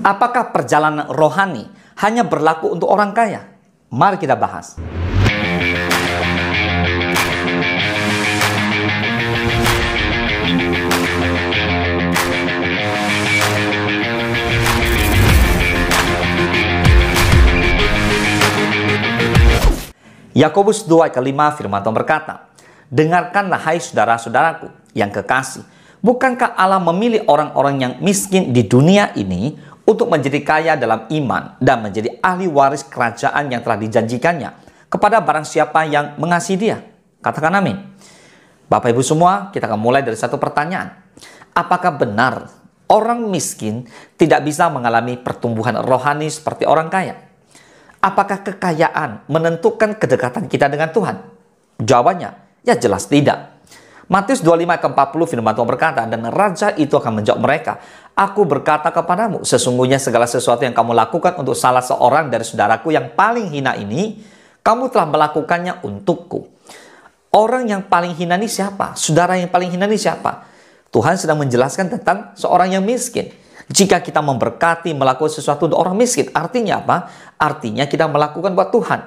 Apakah perjalanan rohani hanya berlaku untuk orang kaya? Mari kita bahas. Yakobus 2 ayat 5 firman Tuhan berkata, "Dengarkanlah hai saudara-saudaraku yang kekasih, bukankah Allah memilih orang-orang yang miskin di dunia ini untuk menjadi kaya dalam iman dan menjadi ahli waris kerajaan yang telah dijanjikannya kepada barang siapa yang mengasihi Dia?" Katakan amin. Bapak Ibu semua, kita akan mulai dari satu pertanyaan. Apakah benar orang miskin tidak bisa mengalami pertumbuhan rohani seperti orang kaya? Apakah kekayaan menentukan kedekatan kita dengan Tuhan? Jawabannya, ya jelas tidak. Matius 25 ayat 40 firman Tuhan berkata, "Dan raja itu akan menjawab mereka, Aku berkata kepadamu, sesungguhnya segala sesuatu yang kamu lakukan untuk salah seorang dari saudaraku yang paling hina ini, kamu telah melakukannya untukku." Orang yang paling hina ini siapa? Saudara yang paling hina ini siapa? Tuhan sedang menjelaskan tentang seorang yang miskin. Jika kita memberkati, melakukan sesuatu untuk orang miskin, artinya apa? Artinya kita melakukan buat Tuhan.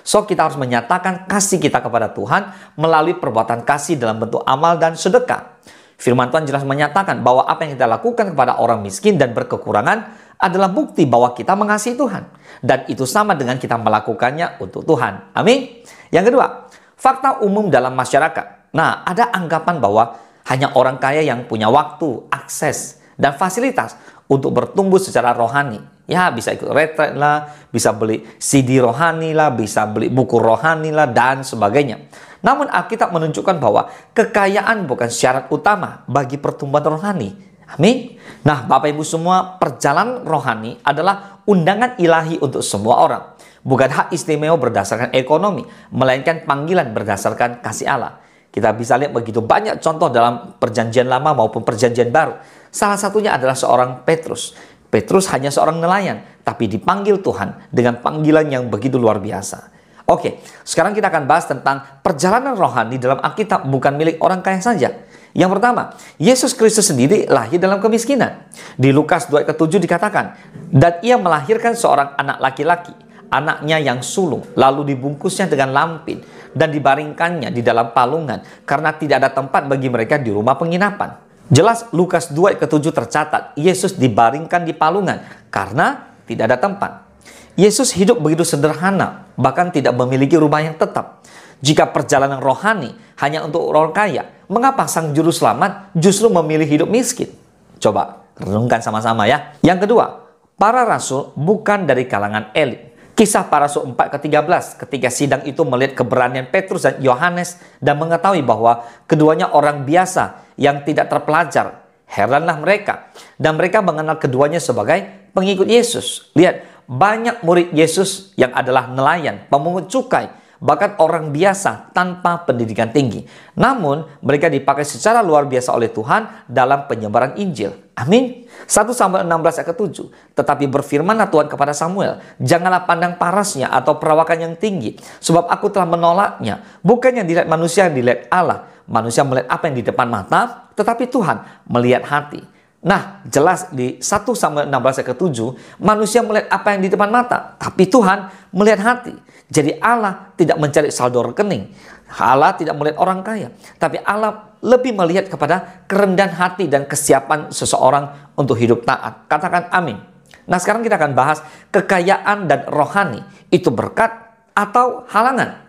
So, kita harus menyatakan kasih kita kepada Tuhan melalui perbuatan kasih dalam bentuk amal dan sedekah. Firman Tuhan jelas menyatakan bahwa apa yang kita lakukan kepada orang miskin dan berkekurangan adalah bukti bahwa kita mengasihi Tuhan. Dan itu sama dengan kita melakukannya untuk Tuhan. Amin. Yang kedua, fakta umum dalam masyarakat. Nah, ada anggapan bahwa hanya orang kaya yang punya waktu, akses, dan fasilitas untuk bertumbuh secara rohani. Ya, bisa ikut retret lah, bisa beli CD rohani lah, bisa beli buku rohani lah, dan sebagainya. Namun Alkitab menunjukkan bahwa kekayaan bukan syarat utama bagi pertumbuhan rohani. Amin. Nah, Bapak Ibu semua, perjalanan rohani adalah undangan ilahi untuk semua orang. Bukan hak istimewa berdasarkan ekonomi, melainkan panggilan berdasarkan kasih Allah. Kita bisa lihat begitu banyak contoh dalam perjanjian lama maupun perjanjian baru. Salah satunya adalah seorang Petrus. Petrus hanya seorang nelayan, tapi dipanggil Tuhan dengan panggilan yang begitu luar biasa. Oke, sekarang kita akan bahas tentang perjalanan rohani dalam Alkitab bukan milik orang kaya saja. Yang pertama, Yesus Kristus sendiri lahir dalam kemiskinan. Di Lukas 2 ayat 7 dikatakan, "Dan ia melahirkan seorang anak laki-laki, anaknya yang sulung, lalu dibungkusnya dengan lampin dan dibaringkannya di dalam palungan karena tidak ada tempat bagi mereka di rumah penginapan." Jelas Lukas 2 ayat 7 tercatat, Yesus dibaringkan di palungan karena tidak ada tempat. Yesus hidup begitu sederhana, bahkan tidak memiliki rumah yang tetap. Jika perjalanan rohani hanya untuk orang kaya, mengapa Sang Juru Selamat justru memilih hidup miskin? Coba renungkan sama-sama ya. Yang kedua, para rasul bukan dari kalangan elit. Kisah Para Rasul 4 ke 13, ketika sidang itu melihat keberanian Petrus dan Yohanes dan mengetahui bahwa keduanya orang biasa yang tidak terpelajar, heranlah mereka. Dan mereka mengenal keduanya sebagai pengikut Yesus. Lihat, banyak murid Yesus yang adalah nelayan, pemungut cukai, bahkan orang biasa tanpa pendidikan tinggi. Namun, mereka dipakai secara luar biasa oleh Tuhan dalam penyebaran Injil. Amin. 1 Samuel 16 ayat ke-7. Tetapi berfirmanlah Tuhan kepada Samuel, "Janganlah pandang parasnya atau perawakan yang tinggi, sebab aku telah menolaknya. Bukan yang dilihat manusia, yang dilihat Allah. Manusia melihat apa yang di depan mata, tetapi Tuhan melihat hati." Nah, jelas di 1 Samuel 16 ayat ke-7, manusia melihat apa yang di depan mata, tapi Tuhan melihat hati. Jadi Allah tidak mencari saldo rekening. Allah tidak melihat orang kaya, tapi Allah lebih melihat kepada kerendahan hati dan kesiapan seseorang untuk hidup taat. Katakan amin. Nah, sekarang kita akan bahas kekayaan dan rohani. Itu berkat atau halangan?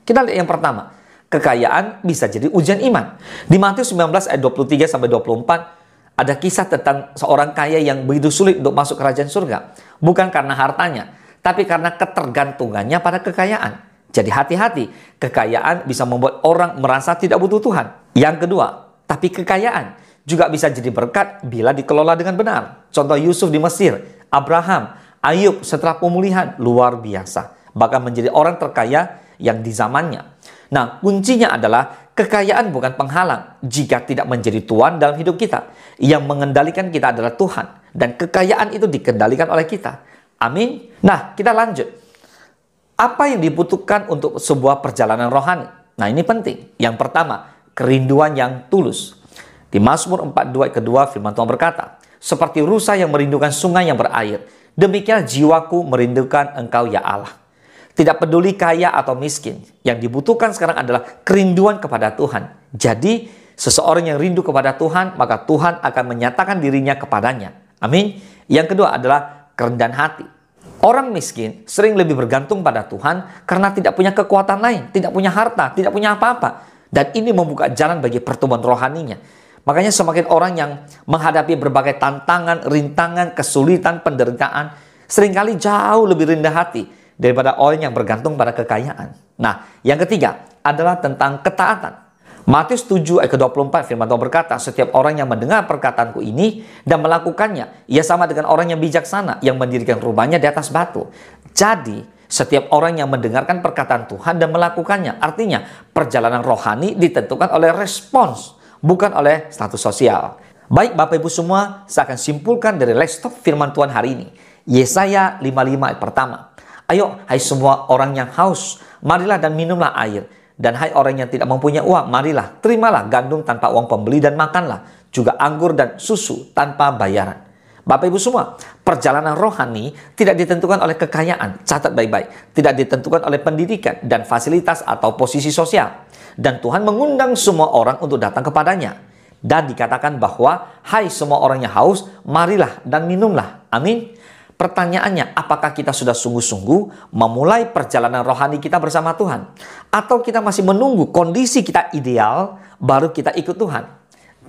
Kita lihat yang pertama. Kekayaan bisa jadi ujian iman. Di Matius 19 ayat 23-24, ada kisah tentang seorang kaya yang begitu sulit untuk masuk kerajaan surga. Bukan karena hartanya, tapi karena ketergantungannya pada kekayaan. Jadi hati-hati, kekayaan bisa membuat orang merasa tidak butuh Tuhan. Yang kedua, tapi kekayaan juga bisa jadi berkat bila dikelola dengan benar. Contoh Yusuf di Mesir, Abraham, Ayub setelah pemulihan luar biasa. Bahkan menjadi orang terkaya yang di zamannya. Nah, kuncinya adalah kekayaan bukan penghalang jika tidak menjadi tuan dalam hidup kita. Yang mengendalikan kita adalah Tuhan. Dan kekayaan itu dikendalikan oleh kita. Amin. Nah, kita lanjut. Apa yang dibutuhkan untuk sebuah perjalanan rohani? Nah, ini penting. Yang pertama, kerinduan yang tulus. Di Mazmur 42 ayat kedua firman Tuhan berkata, seperti rusa yang merindukan sungai yang berair. Demikian jiwaku merindukan Engkau ya Allah. Tidak peduli kaya atau miskin, yang dibutuhkan sekarang adalah kerinduan kepada Tuhan. Jadi, seseorang yang rindu kepada Tuhan, maka Tuhan akan menyatakan dirinya kepadanya. Amin. Yang kedua adalah kerendahan hati. Orang miskin sering lebih bergantung pada Tuhan karena tidak punya kekuatan lain, tidak punya harta, tidak punya apa-apa. Dan ini membuka jalan bagi pertumbuhan rohaninya. Makanya semakin orang yang menghadapi berbagai tantangan, rintangan, kesulitan, penderitaan, seringkali jauh lebih rendah hati daripada orang yang bergantung pada kekayaan. Nah, yang ketiga adalah tentang ketaatan. Matius 7 ayat ke-24 firman Tuhan berkata, setiap orang yang mendengar perkataanku ini dan melakukannya, ia sama dengan orang yang bijaksana yang mendirikan rumahnya di atas batu. Jadi, setiap orang yang mendengarkan perkataan Tuhan dan melakukannya, artinya perjalanan rohani ditentukan oleh respons, bukan oleh status sosial. Baik Bapak Ibu semua, saya akan simpulkan dari Let's Talk firman Tuhan hari ini. Yesaya 55 ayat pertama. Ayo, hai semua orang yang haus, marilah dan minumlah air. Dan hai orang yang tidak mempunyai uang, marilah, terimalah gandum tanpa uang pembeli dan makanlah. Juga anggur dan susu tanpa bayaran. Bapak Ibu semua, perjalanan rohani tidak ditentukan oleh kekayaan. Catat baik-baik. Tidak ditentukan oleh pendidikan dan fasilitas atau posisi sosial. Dan Tuhan mengundang semua orang untuk datang kepadanya. Dan dikatakan bahwa, hai semua orang yang haus, marilah dan minumlah. Amin. Pertanyaannya, apakah kita sudah sungguh-sungguh memulai perjalanan rohani kita bersama Tuhan? Atau kita masih menunggu kondisi kita ideal, baru kita ikut Tuhan?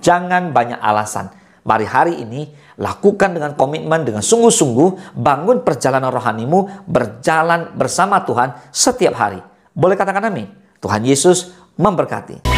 Jangan banyak alasan. Mari hari ini, lakukan dengan komitmen, dengan sungguh-sungguh, bangun perjalanan rohanimu, berjalan bersama Tuhan setiap hari. Boleh katakan amin? Tuhan Yesus memberkati.